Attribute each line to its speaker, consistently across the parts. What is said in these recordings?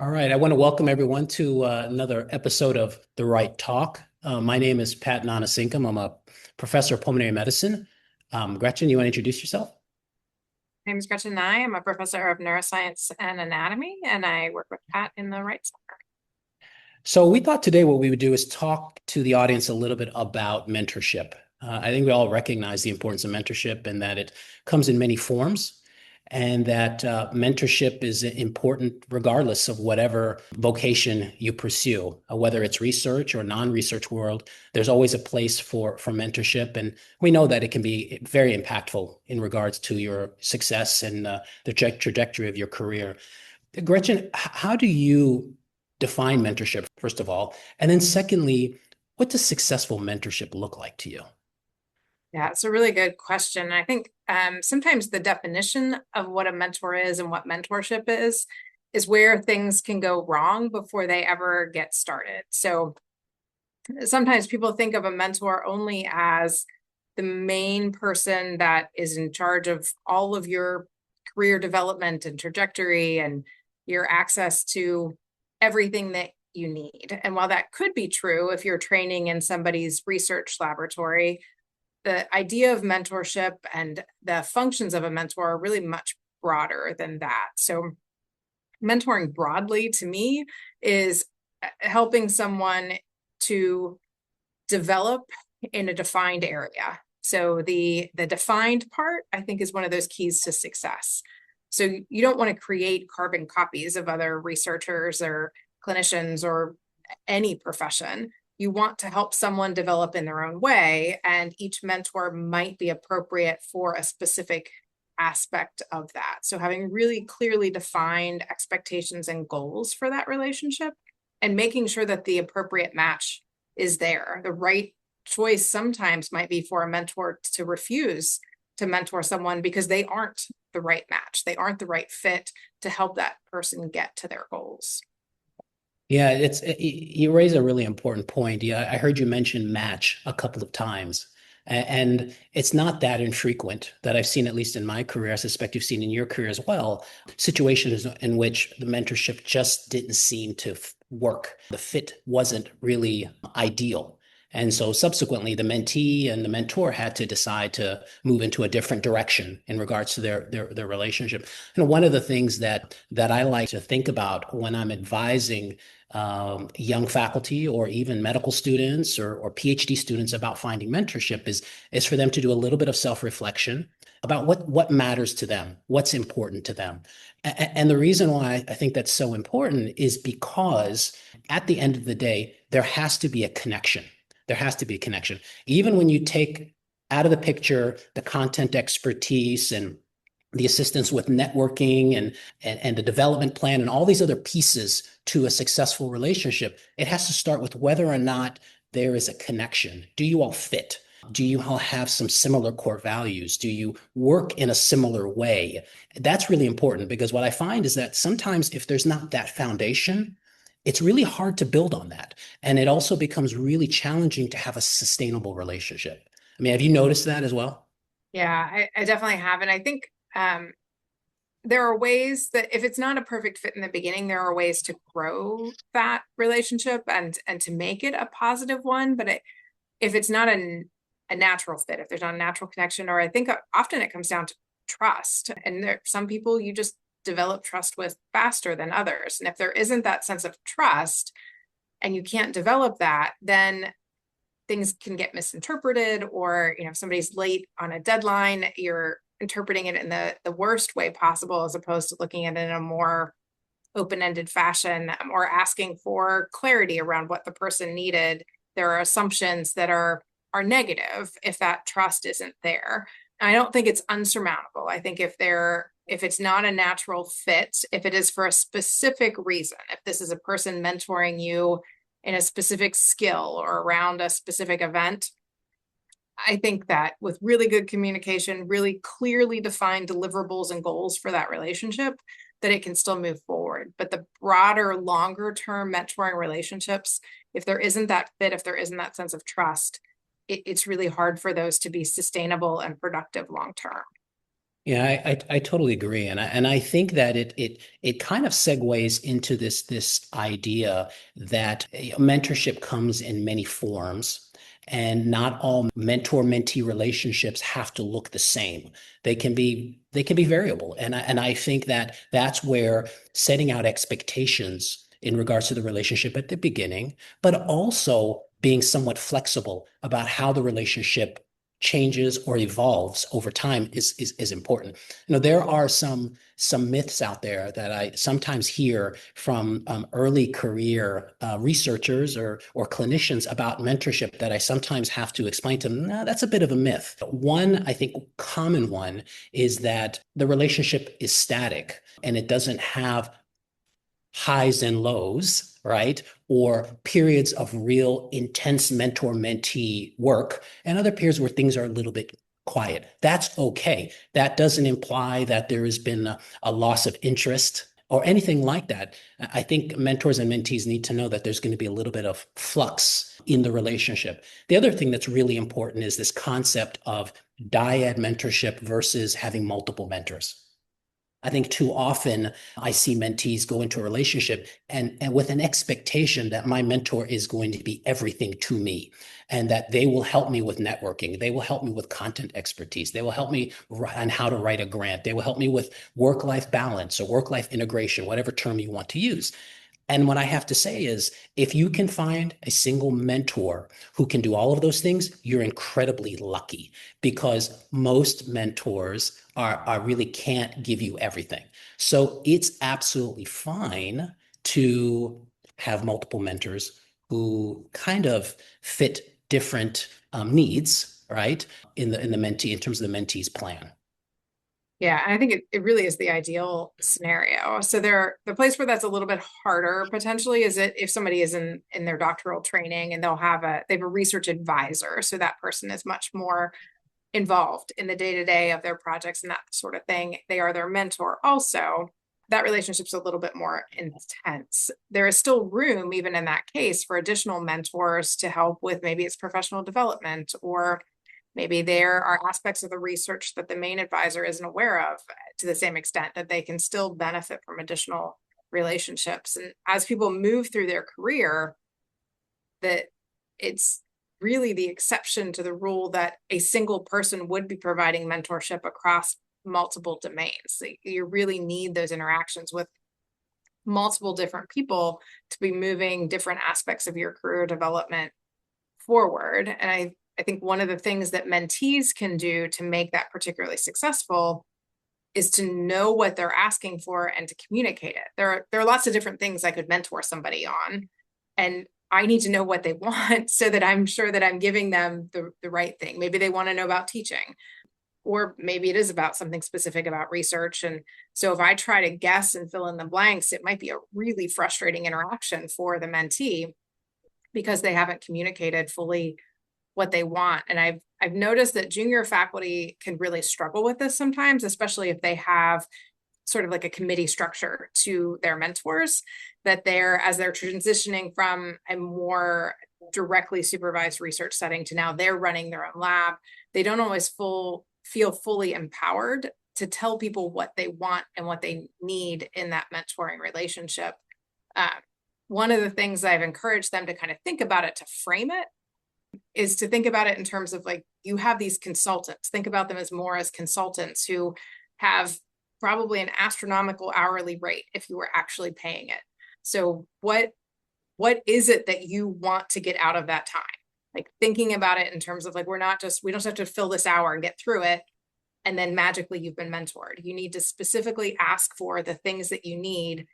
Speaker 1: All right, I want to welcome everyone to another episode of The Right Talk. My name is Pat Nana-Sinkam. I'm a professor of pulmonary medicine. Gretchen, you want to introduce yourself?
Speaker 2: My name is Gretchen Neigh. I'm a professor of neuroscience and anatomy, and I work with Pat in the right center.
Speaker 1: So we thought today what we would do is talk to the audience a little bit about mentorship. I think we all recognize the importance of mentorship and that it comes in many forms, and that mentorship is important regardless of whatever vocation you pursue, whether it's research or non-research world. There's always a place for mentorship, and we know that it can be very impactful in regards to your success and the trajectory of your career. Gretchen, how do you define mentorship, first of all? And then secondly, what does successful mentorship look like to you?
Speaker 2: Yeah, it's a really good question. I think sometimes the definition of what a mentor is and what mentorship is where things can go wrong before they ever get started. So sometimes people think of a mentor only as the main person that is in charge of all of your career development and trajectory and your access to everything that you need. And while that could be true if you're training in somebody's research laboratory, the idea of mentorship and the functions of a mentor are really much broader than that. So mentoring broadly to me is helping someone to develop in a defined area. So the defined part, I think, is one of those keys to success. So you don't want to create carbon copies of other researchers or clinicians or any profession. You want to help someone develop in their own way, and each mentor might be appropriate for a specific aspect of that. So having really clearly defined expectations and goals for that relationship and making sure that the appropriate match is there. The right choice sometimes might be for a mentor to refuse to mentor someone because they aren't the right match. They aren't the right fit to help that person get to their goals.
Speaker 1: Yeah, you raise a really important point. Yeah, I heard you mention match a couple of times. And it's not that infrequent that I've seen, at least in my career. I suspect you've seen in your career as well, situations in which the mentorship just didn't seem to work. The fit wasn't really ideal. And so subsequently, the mentee and the mentor had to decide to move into a different direction in regards to their relationship. And one of the things that I like to think about when I'm advising young faculty or even medical students or PhD students about finding mentorship is for them to do a little bit of self-reflection about what matters to them, what's important to them. And the reason why I think that's so important is because at the end of the day, there has to be a connection. There has to be a connection. Even when you take out of the picture the content expertise and the assistance with networking and the development plan and all these other pieces to a successful relationship, it has to start with whether or not there is a connection. Do you all fit? Do you all have some similar core values? Do you work in a similar way? That's really important because what I find is that sometimes if there's not that foundation, it's really hard to build on that. And it also becomes really challenging to have a sustainable relationship. I mean, have you noticed that as well?
Speaker 2: Yeah, I definitely have. And I think there are ways that if it's not a perfect fit in the beginning, there are ways to grow that relationship and to make it a positive one. But if it's not a natural fit, if there's not a natural connection, or I think often it comes down to trust. And there some people you just develop trust with faster than others. And if there isn't that sense of trust and you can't develop that, then things can get misinterpreted, or if somebody's late on a deadline, you're interpreting it in the worst way possible as opposed to looking at it in a more open-ended fashion, or asking for clarity around what the person needed. There are assumptions that are negative if that trust isn't there. I don't think it's unsurmountable. I think if it's not a natural fit, if it is for a specific reason, if this is a person mentoring you in a specific skill or around a specific event, I think that with really good communication, really clearly defined deliverables and goals for that relationship, that it can still move forward. But the broader, longer term mentoring relationships, if there isn't that fit, if there isn't that sense of trust, it's really hard for those to be sustainable and productive long term.
Speaker 1: Yeah, I totally agree, and I think that it kind of segues into this idea that mentorship comes in many forms, and not all mentor-mentee relationships have to look the same. They can be variable, and I think that that's where setting out expectations in regards to the relationship at the beginning, but also being somewhat flexible about how the relationship changes or evolves over time is important. There are some myths out there that I sometimes hear from early career researchers or clinicians about mentorship that I sometimes have to explain to them. Nah, that's a bit of a myth. One, I think, common one is that the relationship is static and it doesn't have highs and lows, right? Or periods of real intense mentor mentee work, and other periods where things are a little bit quiet. That's okay. That doesn't imply that there has been a loss of interest or anything like that. I think mentors and mentees need to know that there's going to be a little bit of flux in the relationship. The other thing that's really important is this concept of dyad mentorship versus having multiple mentors. I think too often I see mentees go into a relationship and with an expectation that my mentor is going to be everything to me and that they will help me with networking. They will help me with content expertise. They will help me on how to write a grant. They will help me with work-life balance or work-life integration, whatever term you want to use. And what I have to say is, if you can find a single mentor who can do all of those things, you're incredibly lucky because most mentors are really can't give you everything. So it's absolutely fine to have multiple mentors who kind of fit different needs, right? In the mentee, in terms of the mentee's plan.
Speaker 2: Yeah, and I think it really is the ideal scenario. So the place where that's a little bit harder potentially is it if somebody is in their doctoral training and they have a research advisor. So that person is much more involved in the day-to-day of their projects and that sort of thing. They are their mentor also. That relationship's a little bit more intense. There is still room, even in that case, for additional mentors to help with maybe it's professional development, or maybe there are aspects of the research that the main advisor isn't aware of to the same extent that they can still benefit from additional relationships. And as people move through their career, that it's really the exception to the rule that a single person would be providing mentorship across multiple domains. You really need those interactions with multiple different people to be moving different aspects of your career development forward. And I think one of the things that mentees can do to make that particularly successful is to know what they're asking for and to communicate it. There are lots of different things I could mentor somebody on, and I need to know what they want so that I'm sure that I'm giving them the right thing. Maybe they want to know about teaching, or maybe it is about something specific about research. And so if I try to guess and fill in the blanks, it might be a really frustrating interaction for the mentee because they haven't communicated fully what they want. And I've noticed that junior faculty can really struggle with this sometimes, especially if they have sort of like a committee structure to their mentors, that as they're transitioning from a more directly supervised research setting to now they're running their own lab, they don't always feel fully empowered to tell people what they want and what they need in that mentoring relationship. Uh, One of the things I've encouraged them to kind of think about it, to frame it, is to think about it in terms of like, you have these consultants, think about them as more as consultants who have probably an astronomical hourly rate if you were actually paying it. So what is it that you want to get out of that time? Like thinking about it in terms of like, we don't just have to fill this hour and get through it and then magically you've been mentored. You need to specifically ask for the things that you need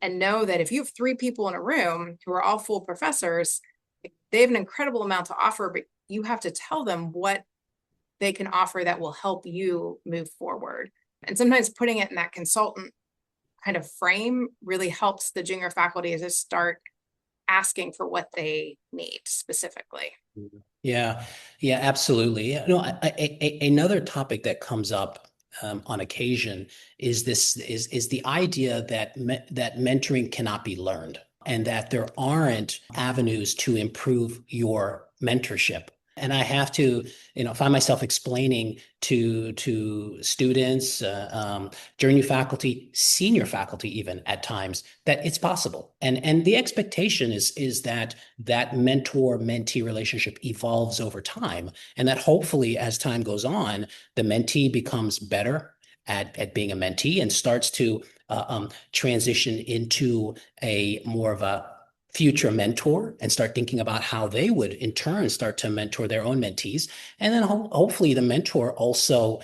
Speaker 2: and know that if you have 3 people in a room who are all full professors, they have an incredible amount to offer, but you have to tell them what they can offer that will help you move forward. And sometimes putting it in that consultant kind of frame really helps the junior faculty to start asking for what they need specifically.
Speaker 1: Yeah, yeah, absolutely. Another topic that comes up on occasion is the idea that mentoring cannot be learned and that there aren't avenues to improve your mentorship. And I have to, find myself explaining to students, junior faculty, senior faculty, even at times, that it's possible. And the expectation is that that mentor-mentee relationship evolves over time, and that hopefully, as time goes on, the mentee becomes better at being a mentee and starts to transition into a more of a future mentor and start thinking about how they would in turn start to mentor their own mentees. And then hopefully the mentor also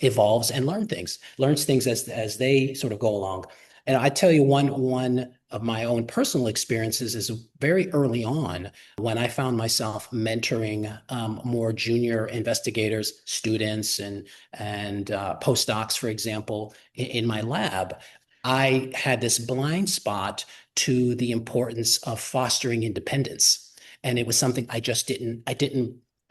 Speaker 1: evolves and learns things as they sort of go along. And I tell you, one of my own personal experiences is very early on when I found myself mentoring more junior investigators, students, and postdocs, for example, in my lab. I had this blind spot to the importance of fostering independence. And it was something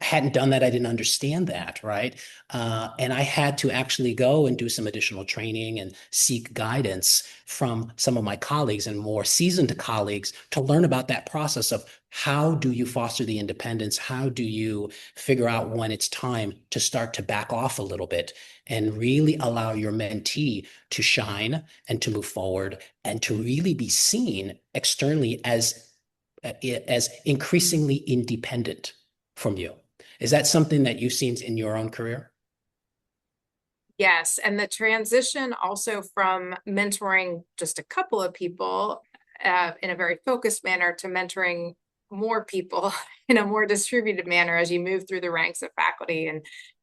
Speaker 1: hadn't done that. I didn't understand that, right? And I had to actually go and do some additional training and seek guidance from some of my colleagues and more seasoned colleagues to learn about that process of how do you foster the independence? How do you figure out when it's time to start to back off a little bit and really allow your mentee to shine and to move forward and to really be seen externally as increasingly independent from you. Is that something that you've seen in your own career?
Speaker 2: Yes, and the transition also from mentoring just a couple of people in a very focused manner to mentoring more people in a more distributed manner as you move through the ranks of faculty,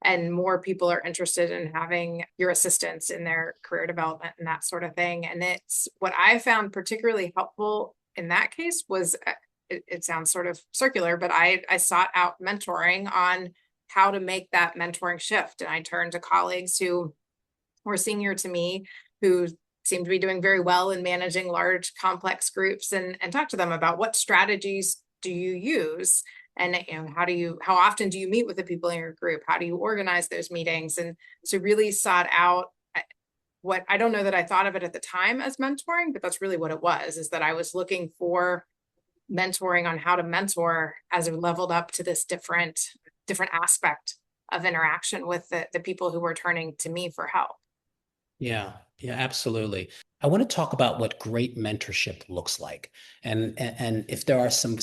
Speaker 2: and more people are interested in having your assistance in their career development and that sort of thing. And it's what I found particularly helpful in that case was it sounds sort of circular, but I sought out mentoring on how to make that mentoring shift. And I turned to colleagues who were senior to me, who seemed to be doing very well in managing large, complex groups, and talk to them about what strategies do you use, and how often do you meet with the people in your group? How do you organize those meetings? And so really sought out what I don't know that I thought of it at the time as mentoring, but that's really what it was, is that I was looking for mentoring on how to mentor as it leveled up to this different aspect of interaction with the people who were turning to me for help.
Speaker 1: Yeah, yeah, absolutely. I want to talk about what great mentorship looks like, and if there are some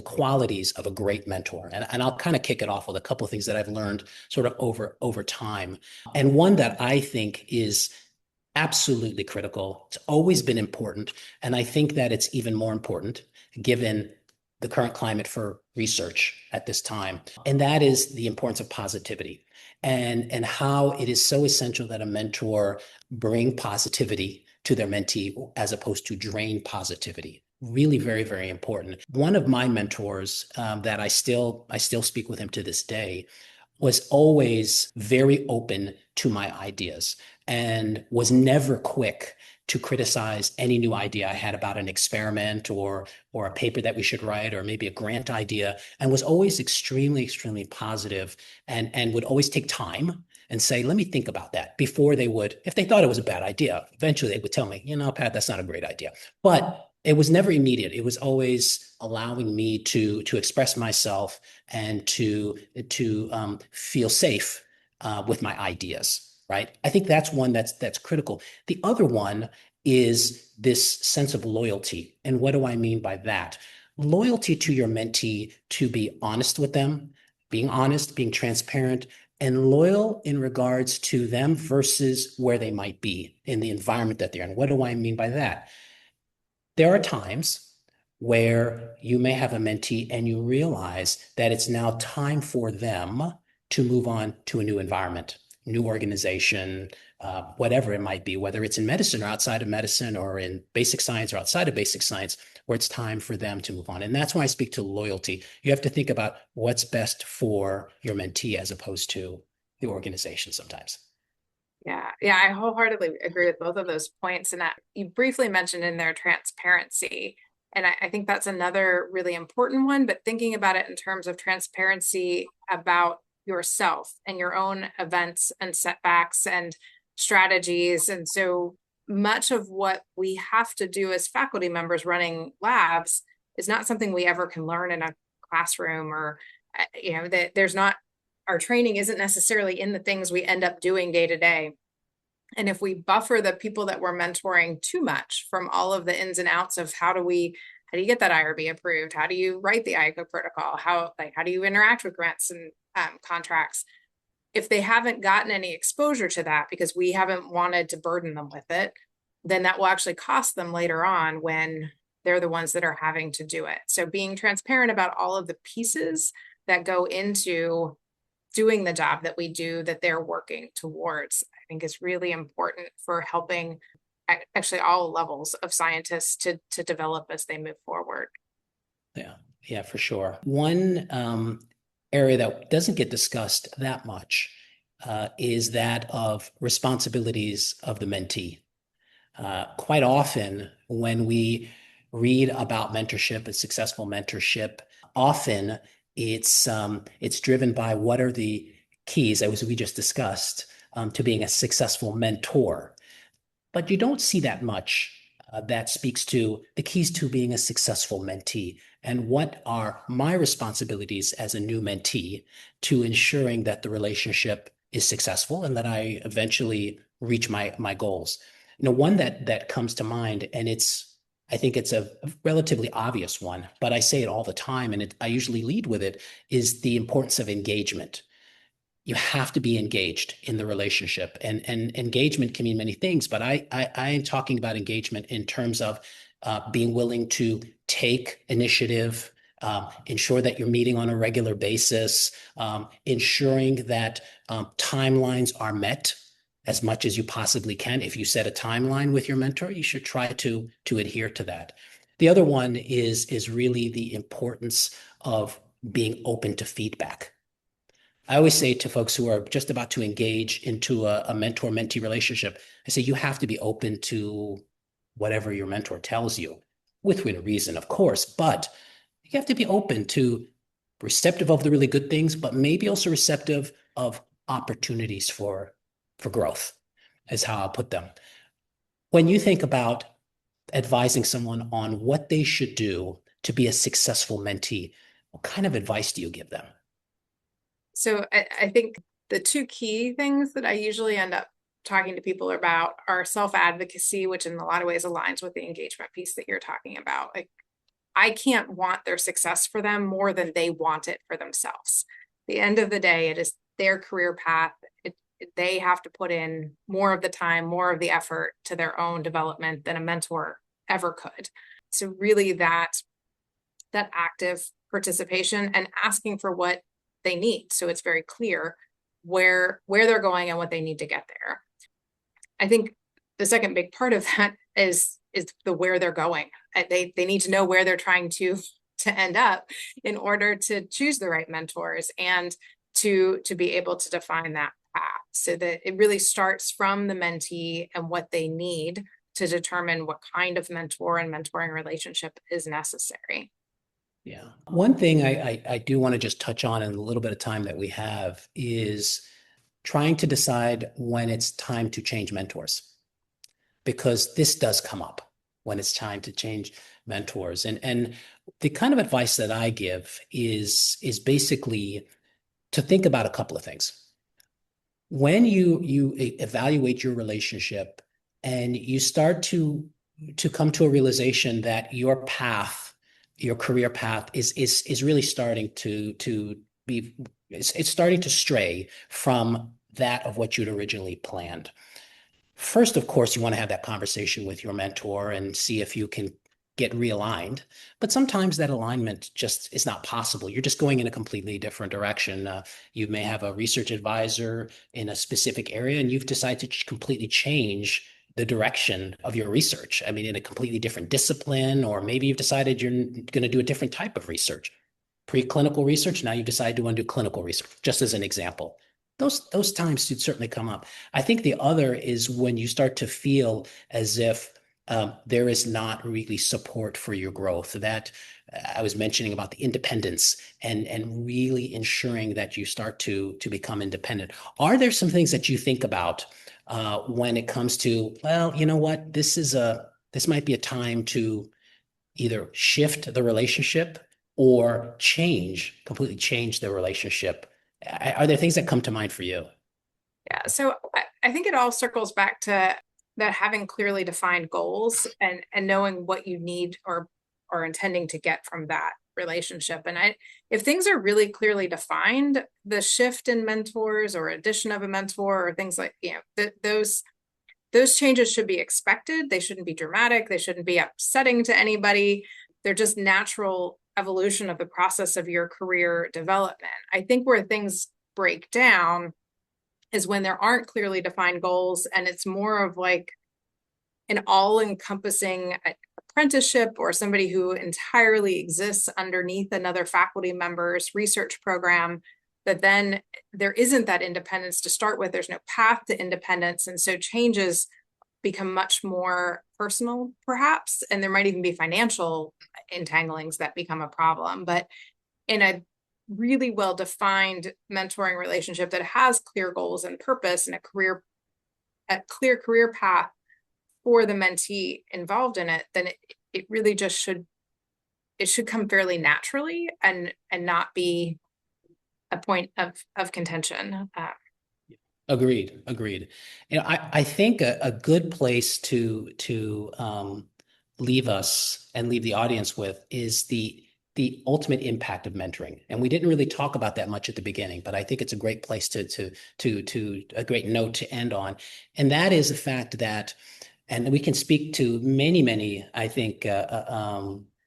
Speaker 1: qualities of a great mentor. And I'll kind of kick it off with a couple of things that I've learned sort of over time. And one that I think is absolutely critical. It's always been important, and I think that it's even more important given the current climate for research at this time. And that is the importance of positivity and how it is so essential that a mentor bring positivity to their mentee as opposed to drain positivity. Really very, very important. One of my mentors that I still speak with him to this day was always very open to my ideas and was never quick to criticize any new idea I had about an experiment or a paper that we should write or maybe a grant idea, and was always extremely, extremely positive and would always take time and say, let me think about that before they would, if they thought it was a bad idea, eventually they would tell me, Pat, that's not a great idea. But it was never immediate. It was always allowing me to express myself and to feel safe with my ideas. Right. I think that's one that's critical. The other one is this sense of loyalty. And what do I mean by that? Loyalty to your mentee, to be honest with them, being honest, being transparent, and loyal in regards to them versus where they might be in the environment that they're in. What do I mean by that? There are times where you may have a mentee and you realize that it's now time for them to move on to a new environment, new organization, whatever it might be, whether it's in medicine or outside of medicine or in basic science or outside of basic science, where it's time for them to move on. And that's why I speak to loyalty. You have to think about what's best for your mentee as opposed to the organization sometimes.
Speaker 2: Yeah, I wholeheartedly agree with both of those points. And that you briefly mentioned in there transparency. And I think that's another really important one, but thinking about it in terms of transparency about yourself and your own events and setbacks and strategies. And so much of what we have to do as faculty members running labs is not something we ever can learn in a classroom or that there's not, our training isn't necessarily in the things we end up doing day to day. And if we buffer the people that we're mentoring too much from all of the ins and outs of how do you get that IRB approved? How do you write the ICO protocol? How do you interact with grants and contracts? If they haven't gotten any exposure to that because we haven't wanted to burden them with it, then that will actually cost them later on when they're the ones that are having to do it. So being transparent about all of the pieces that go into doing the job that we do, that they're working towards, I think is really important for helping actually all levels of scientists to develop as they move forward.
Speaker 1: Yeah, for sure. One area that doesn't get discussed that much is that of responsibilities of the mentee. Quite often, when we read about mentorship and successful mentorship, often it's driven by what are the keys, as we just discussed, to being a successful mentor. But you don't see that much that speaks to the keys to being a successful mentee and what are my responsibilities as a new mentee to ensuring that the relationship is successful and that I eventually reach my goals. One that comes to mind, and I think it's a relatively obvious one, but I say it all the time, and I usually lead with it, is the importance of engagement. You have to be engaged in the relationship, and engagement can mean many things, but I am talking about engagement in terms of being willing to take initiative, ensure that you're meeting on a regular basis, ensuring that timelines are met as much as you possibly can. If you set a timeline with your mentor, you should try to adhere to that. The other one is really the importance of being open to feedback. I always say to folks who are just about to engage into a mentor-mentee relationship, I say you have to be open to whatever your mentor tells you, within reason, of course, but you have to be open to receptive of the really good things, but maybe also receptive of opportunities for growth, is how I'll put them. When you think about advising someone on what they should do to be a successful mentee, what kind of advice do you give them?
Speaker 2: So I think the two key things that I usually end up talking to people about are self-advocacy, which in a lot of ways aligns with the engagement piece that you're talking about. Like, I can't want their success for them more than they want it for themselves. At the end of the day, it is their career path. They have to put in more of the time, more of the effort to their own development than a mentor ever could. So really that active participation and asking for what they need. So it's very clear where they're going and what they need to get there. I think the second big part of that is the where they're going. They need to know where they're trying to end up in order to choose the right mentors and to be able to define that path, so that it really starts from the mentee and what they need to determine what kind of mentor and mentoring relationship is necessary.
Speaker 1: Yeah. One thing I do want to just touch on in the little bit of time that we have is trying to decide when it's time to change mentors, because this does come up when it's time to change mentors. And the kind of advice that I give is basically to think about a couple of things. When you evaluate your relationship and you start to come to a realization that your path, your career path is really starting to be, it's starting to stray from that of what you'd originally planned. First, of course, you want to have that conversation with your mentor and see if you can get realigned. But sometimes that alignment just is not possible. You're just going in a completely different direction. You may have a research advisor in a specific area, and you've decided to completely change the direction of your research. I mean, in a completely different discipline, or maybe you've decided you're going to do a different type of research. Preclinical research, now you've decided to want to do clinical research, just as an example. Those times should certainly come up. I think the other is when you start to feel as if there is not really support for your growth. That I was mentioning about the independence and really ensuring that you start to become independent. Are there some things that you think about when it comes to, well, you know what, this might be a time to either shift the relationship or completely change the relationship? Are there things that come to mind for you?
Speaker 2: Yeah, so I think it all circles back to that having clearly defined goals and knowing what you need or intending to get from that relationship. And if things are really clearly defined, the shift in mentors or addition of a mentor or things like, those changes should be expected. They shouldn't be dramatic. They shouldn't be upsetting to anybody. They're just natural evolution of the process of your career development. I think where things break down is when there aren't clearly defined goals and it's more of like an all-encompassing apprenticeship or somebody who entirely exists underneath another faculty member's research program, that then there isn't that independence to start with. There's no path to independence. And so changes become much more personal, perhaps, and there might even be financial entanglings that become a problem. But in a really well-defined mentoring relationship that has clear goals and purpose and a clear career path for the mentee involved in it, then it really just should come fairly naturally and not be a point of contention.
Speaker 1: Agreed. I think a good place to leave us and leave the audience with is the ultimate impact of mentoring. And we didn't really talk about that much at the beginning, but I think it's a great place to a great note to end on. And that is the fact that, and we can speak to many, I think,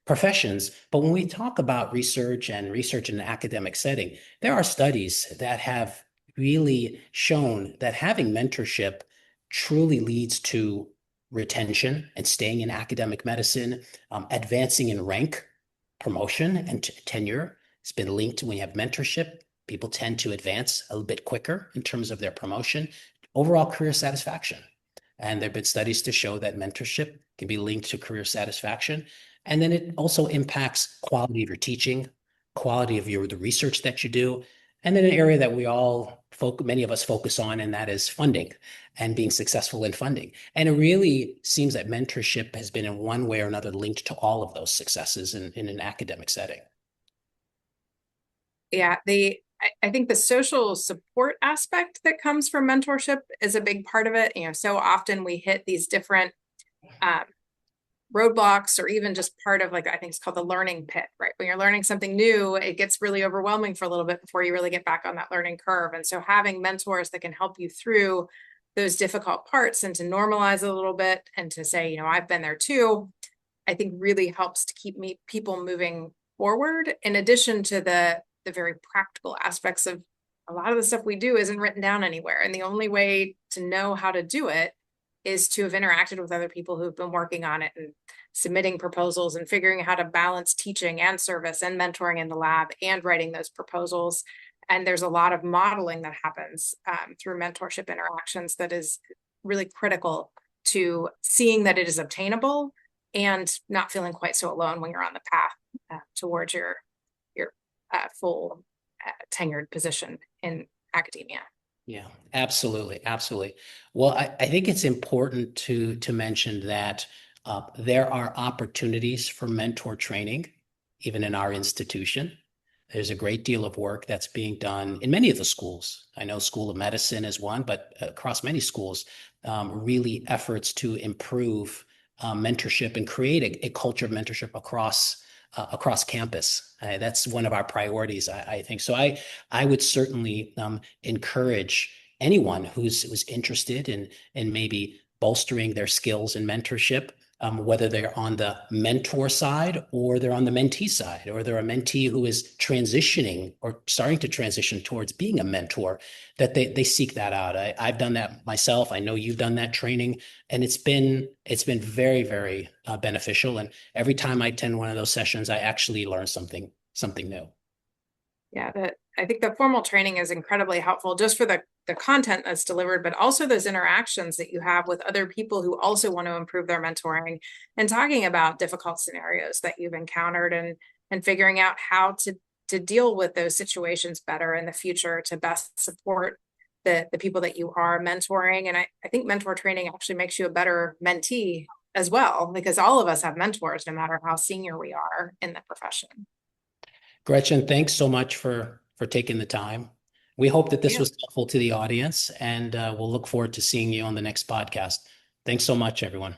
Speaker 1: professions, but when we talk about research and research in an academic setting, there are studies that have really shown that having mentorship truly leads to retention and staying in academic medicine, advancing in rank, promotion, and tenure. It's been linked when you have mentorship. People tend to advance a little bit quicker in terms of their promotion, overall career satisfaction. And there have been studies to show that mentorship can be linked to career satisfaction. And then it also impacts quality of your teaching, quality of the research that you do, and then an area that many of us focus on, and that is funding and being successful in funding. And it really seems that mentorship has been in one way or another linked to all of those successes in an academic setting.
Speaker 2: Yeah, I think the social support aspect that comes from mentorship is a big part of it. So often we hit these different um, roadblocks or even just part of, like, I think it's called the learning pit, right? When you're learning something new, it gets really overwhelming for a little bit before you really get back on that learning curve. And so having mentors that can help you through those difficult parts and to normalize a little bit and to say, I've been there too, I think really helps to keep people moving forward, in addition to the very practical aspects of a lot of the stuff we do isn't written down anywhere. And the only way to know how to do it is to have interacted with other people who've been working on it and submitting proposals and figuring out how to balance teaching and service and mentoring in the lab and writing those proposals. And there's a lot of modeling that happens through mentorship interactions that is really critical to seeing that it is obtainable and not feeling quite so alone when you're on the path towards your full tenured position in academia.
Speaker 1: Yeah, absolutely. Well, I think it's important to mention that there are opportunities for mentor training, even in our institution. There's a great deal of work that's being done in many of the schools. I know School of Medicine is one, but across many schools, really efforts to improve mentorship and create a culture of mentorship across campus. That's one of our priorities, I think. So I would certainly encourage anyone who's interested in maybe bolstering their skills in mentorship, whether they're on the mentor side or they're on the mentee side, or they're a mentee who is transitioning or starting to transition towards being a mentor, that they seek that out. I've done that myself. I know you've done that training, and it's been very beneficial. And every time I attend one of those sessions, I actually learn something new.
Speaker 2: Yeah, I think the formal training is incredibly helpful just for the content that's delivered, but also those interactions that you have with other people who also want to improve their mentoring and talking about difficult scenarios that you've encountered and figuring out how to deal with those situations better in the future to best support the people that you are mentoring. And I think mentor training actually makes you a better mentee as well, because all of us have mentors, no matter how senior we are in the profession.
Speaker 1: Gretchen, thanks so much for taking the time. We hope that this
Speaker 2: Yeah.
Speaker 1: was helpful to the audience, and we'll look forward to seeing you on the next podcast. Thanks so much, everyone.